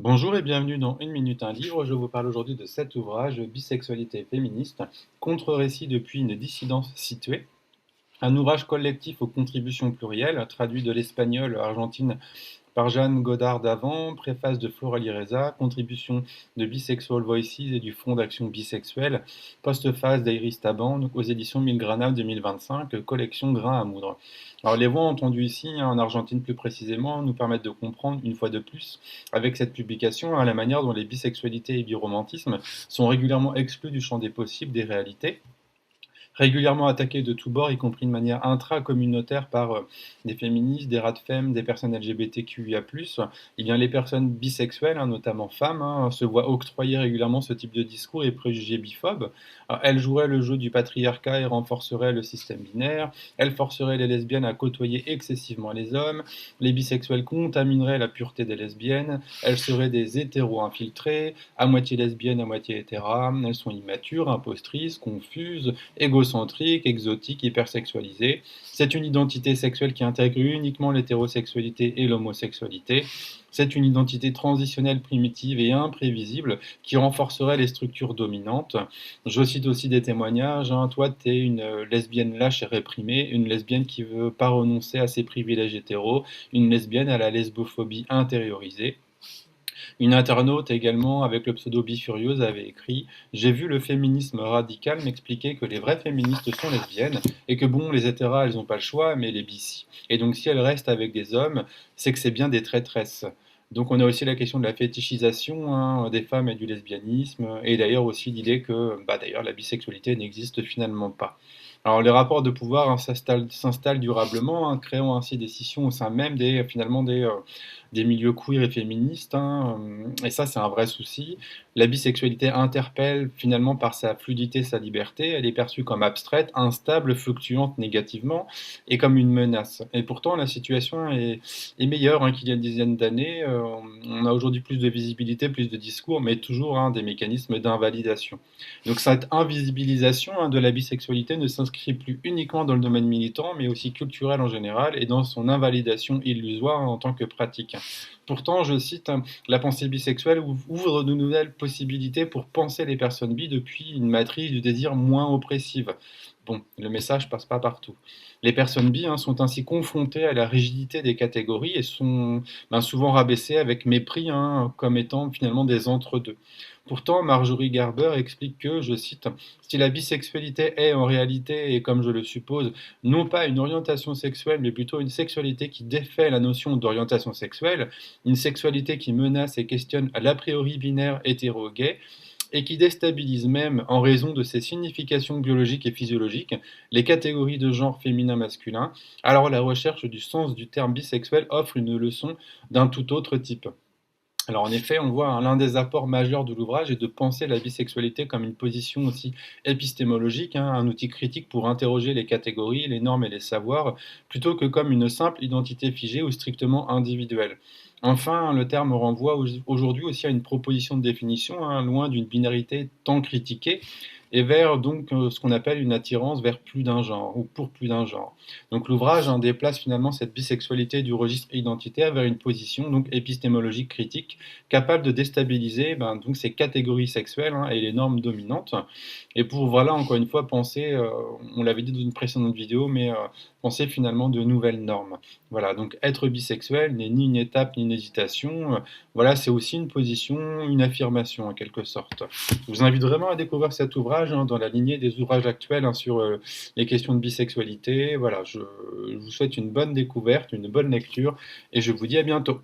Bonjour et bienvenue dans Une minute un livre. Je vous parle aujourd'hui de cet ouvrage, Bisexualité féministe, contre-récit depuis une dissidence située. Un ouvrage collectif aux contributions plurielles, traduit de l'espagnol argentine par Jeanne Godard d'Avant, préface de Floralie Reza, contribution de Bisexual Voices et du Fonds d'action bisexuelle, postface d'Iris Taban, donc aux éditions Milgranam 2025, collection Grain à moudre. Alors les voix entendues ici, en Argentine plus précisément, nous permettent de comprendre une fois de plus, avec cette publication, la manière dont les bisexualités et biromantismes sont régulièrement exclus du champ des possibles, des réalités, régulièrement attaqués de tous bords, y compris de manière intra-communautaire par des féministes, des rats de femmes, des personnes LGBTQIA+. Eh bien, les personnes bisexuelles, notamment femmes, se voient octroyer régulièrement ce type de discours et préjugés biphobes. Alors, elles joueraient le jeu du patriarcat et renforceraient le système binaire. Elles forceraient les lesbiennes à côtoyer excessivement les hommes. Les bisexuels contamineraient la pureté des lesbiennes. Elles seraient des hétéros infiltrés, à moitié lesbiennes, à moitié hétéras. Elles sont immatures, impostrices, confuses, égocentrique, exotique, hypersexualisée. C'est une identité sexuelle qui intègre uniquement l'hétérosexualité et l'homosexualité. C'est une identité transitionnelle primitive et imprévisible qui renforcerait les structures dominantes. Je cite aussi des témoignages. Toi, tu es une lesbienne lâche et réprimée, une lesbienne qui ne veut pas renoncer à ses privilèges hétéros, une lesbienne à la lesbophobie intériorisée. Une internaute également, avec le pseudo Bifurieuse, avait écrit: J'ai vu le féminisme radical m'expliquer que les vraies féministes sont lesbiennes, et que bon, les hétéras, elles n'ont pas le choix, mais les bis. Et donc si elles restent avec des hommes, c'est que c'est bien des traîtresses. Donc on a aussi la question de la fétichisation des femmes et du lesbianisme, et d'ailleurs aussi l'idée que d'ailleurs la bisexualité n'existe finalement pas. Alors les rapports de pouvoir s'installent durablement, créant ainsi des scissions au sein même des milieux queer et féministes, et ça c'est un vrai souci. La bisexualité interpelle finalement par sa fluidité, sa liberté. Elle est perçue comme abstraite, instable, fluctuante négativement et comme une menace. Et pourtant la situation est meilleure qu'il y a une dizaine d'années. On a aujourd'hui plus de visibilité, plus de discours, mais toujours des mécanismes d'invalidation. Donc cette invisibilisation de la bisexualité ne s'inscrit plus uniquement dans le domaine militant, mais aussi culturel en général, et dans son invalidation illusoire en tant que pratique. Pourtant, je cite, la pensée bisexuelle ouvre de nouvelles possibilités pour penser les personnes bi depuis une matrice du désir moins oppressive. Bon, le message passe pas partout. Les personnes bi sont ainsi confrontées à la rigidité des catégories et sont souvent rabaissées avec mépris, comme étant finalement des entre-deux. Pourtant, Marjorie Garber explique que, je cite, si la bisexualité est en réalité, et comme je le suppose, non pas une orientation sexuelle, mais plutôt une sexualité qui défait la notion d'orientation sexuelle, une sexualité qui menace et questionne l'a priori binaire hétéro-gay, et qui déstabilise même, en raison de ses significations biologiques et physiologiques, les catégories de genre féminin-masculin, alors la recherche du sens du terme bisexuel offre une leçon d'un tout autre type. Alors en effet, on voit l'un des apports majeurs de l'ouvrage est de penser la bisexualité comme une position aussi épistémologique, un outil critique pour interroger les catégories, les normes et les savoirs, plutôt que comme une simple identité figée ou strictement individuelle. Enfin, le terme renvoie aujourd'hui aussi à une proposition de définition, loin d'une binarité tant critiquée, et vers donc ce qu'on appelle une attirance vers plus d'un genre, ou pour plus d'un genre. Donc l'ouvrage déplace finalement cette bisexualité du registre identitaire vers une position donc épistémologique critique, capable de déstabiliser donc ces catégories sexuelles et les normes dominantes. Et pour voilà encore une fois penser, on l'avait dit dans une précédente vidéo, mais penser finalement de nouvelles normes. Voilà, donc être bisexuel n'est ni une étape ni une hésitation. Voilà, c'est aussi une position, une affirmation en quelque sorte. Je vous invite vraiment à découvrir cet ouvrage dans la lignée des ouvrages actuels sur les questions de bisexualité. Voilà, je vous souhaite une bonne découverte, une bonne lecture, et je vous dis à bientôt.